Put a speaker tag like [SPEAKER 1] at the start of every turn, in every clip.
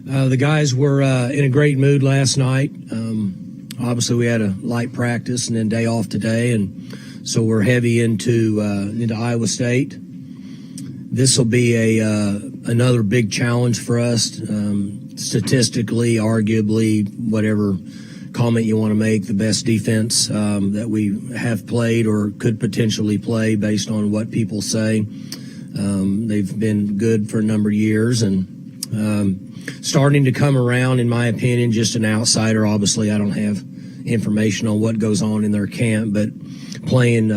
[SPEAKER 1] The guys were in a great mood last night. Obviously, we had a light practice and then day off today, and so we're heavy into Iowa State. This will be another big challenge for us. Statistically, arguably, whatever comment you want to make, the best defense that we have played or could potentially play based on what people say. They've been good for a number of years and starting to come around, in my opinion. Just an outsider. Obviously, I don't have information on what goes on in their camp, but playing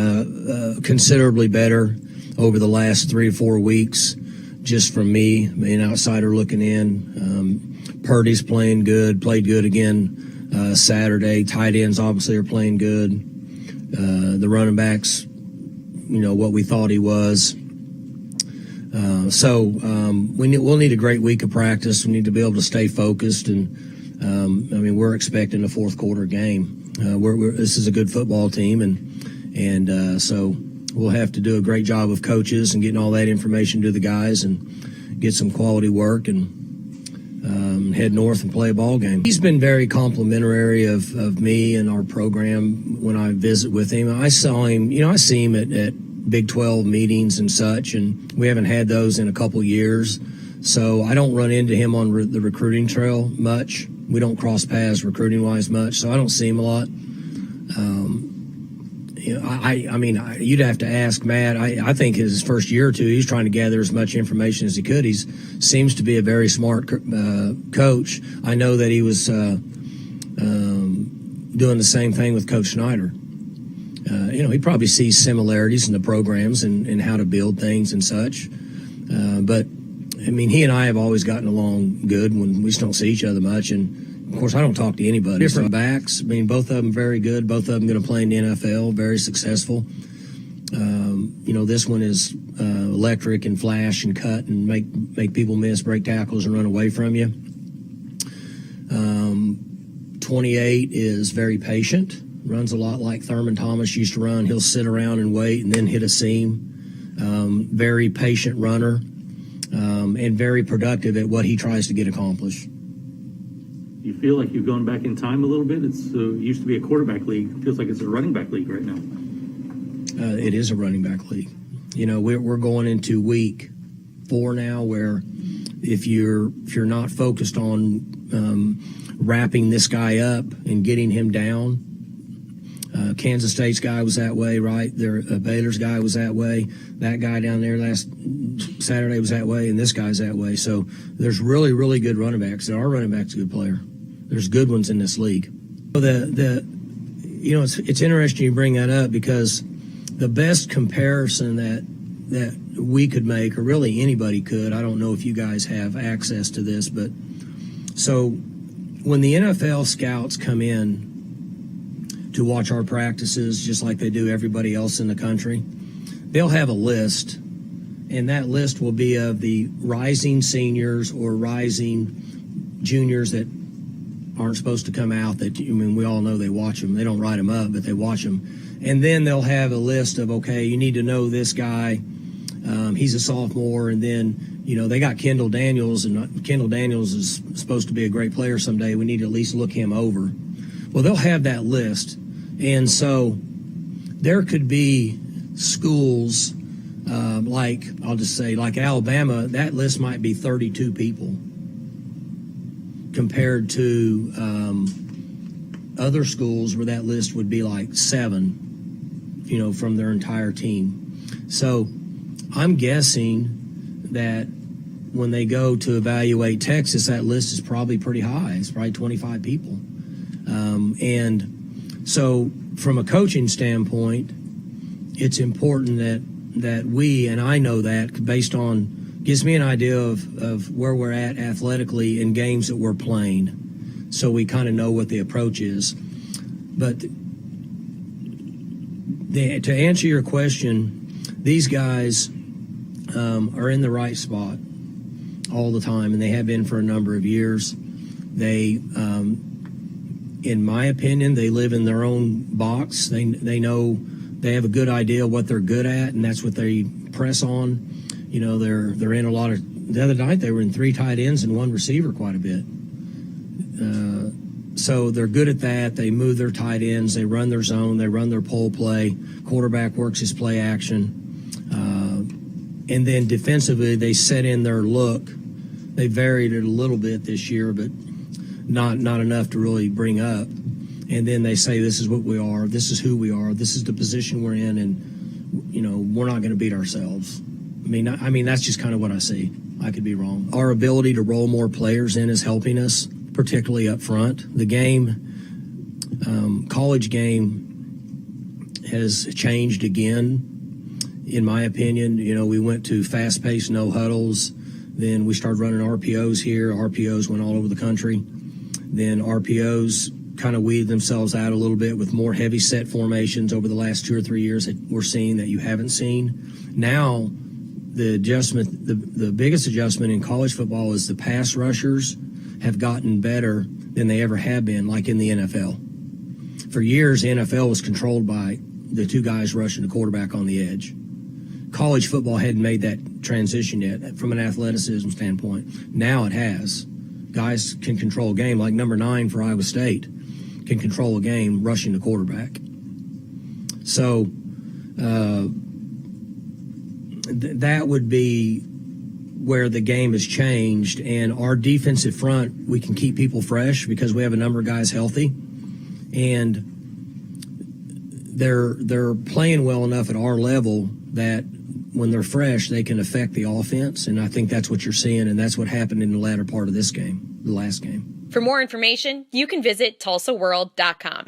[SPEAKER 1] considerably better over the last 3 or 4 weeks, just from me, an outsider looking in. Purdy's playing good, played good again Saturday. Tight ends obviously are playing good. The running backs, what we thought he was. We'll need a great week of practice. We need to be able to stay focused, and we're expecting a fourth quarter game. This is a good football team, and so we'll have to do a great job of coaches and getting all that information to the guys and get some quality work and head north and play a ball game. He's been very complimentary of me and our program when I visit with him. I saw him, I see him at Big 12 meetings and such, and we haven't had those in a couple years. So I don't run into him on the recruiting trail much. We don't cross paths recruiting-wise much, so I don't see him a lot. You'd have to ask Matt. I think his first year or two, he's trying to gather as much information as he could. He seems to be a very smart coach. I know that he was doing the same thing with Coach Schneider. He probably sees similarities in the programs and how to build things and such. But he and I have always gotten along good when we just don't see each other much. And, of course, I don't talk to anybody. Different backs. Both of them very good. Both of them going to play in the NFL, very successful. This one is electric and flash and cut and make people miss, break tackles, and run away from you. 28 is very patient. Runs a lot like Thurman Thomas used to run. He'll sit around and wait and then hit a seam. Very patient runner. And very productive at what he tries to get accomplished.
[SPEAKER 2] You feel like you've gone back in time a little bit? It used to be a quarterback league. It feels like it's a running back league right now.
[SPEAKER 1] It is a running back league. We're going into week 4 now, where if you're not focused on wrapping this guy up and getting him down. Kansas State's guy was that way, right? Baylor's guy was that way. That guy down there last Saturday was that way, and this guy's that way. So there's really, really good running backs. Our running back's a good player. There's good ones in this league. It's interesting you bring that up, because the best comparison that we could make, or really anybody could, I don't know if you guys have access to this, but so when the NFL scouts come in to watch our practices, just like they do everybody else in the country, they'll have a list, and that list will be of the rising seniors or rising juniors that aren't supposed to come out. We all know they watch them. They don't write them up, but they watch them. And then they'll have a list of, okay, you need to know this guy. He's a sophomore, and then, they got Kendall Daniels, and Kendall Daniels is supposed to be a great player someday. We need to at least look him over. Well, they'll have that list. And so there could be schools like Alabama, that list might be 32 people compared to other schools where that list would be like 7, from their entire team. So I'm guessing that when they go to evaluate Texas, that list is probably pretty high. It's probably 25 people. And so from a coaching standpoint, it's important that we, and I know that based on, gives me an idea of where we're at athletically in games that we're playing. So we kind of know what the approach is. But to answer your question, these guys are in the right spot all the time, and they have been for a number of years. They in my opinion, they live in their own box. They know, they have a good idea what they're good at, and that's what they press on. They're in a lot of the other night they were in 3 tight ends and 1 receiver quite a bit. So they're good at that. They move their tight ends. They run their zone. They run their pull play. Quarterback works his play action. And then defensively, they set in their look. They varied it a little bit this year, but not enough to really bring up. And then they say, this is what we are. This is who we are. This is the position we're in. And, you know, we're not going to beat ourselves. I mean, that's just kind of what I see. I could be wrong. Our ability to roll more players in is helping us, particularly up front. The game, college game, has changed again, in my opinion. You know, we went to fast-paced no huddles. Then we started running RPOs here. RPOs went all over the country. Then RPOs kind of weeded themselves out a little bit with more heavy set formations over the last 2 or 3 years that we're seeing that you haven't seen. Now, the adjustment, the biggest adjustment in college football is the pass rushers have gotten better than they ever have been, like in the NFL. For years, the NFL was controlled by the 2 guys rushing the quarterback on the edge. College football hadn't made that transition yet from an athleticism standpoint. Now it has. Guys can control a game, like number 9 for Iowa State can control a game rushing the quarterback. So that would be where the game has changed. And our defensive front, we can keep people fresh because we have a number of guys healthy. And they're playing well enough at our level that when they're fresh, they can affect the offense. And I think that's what you're seeing, and that's what happened in the latter part of this game, the last game.
[SPEAKER 3] For more information, you can visit TulsaWorld.com.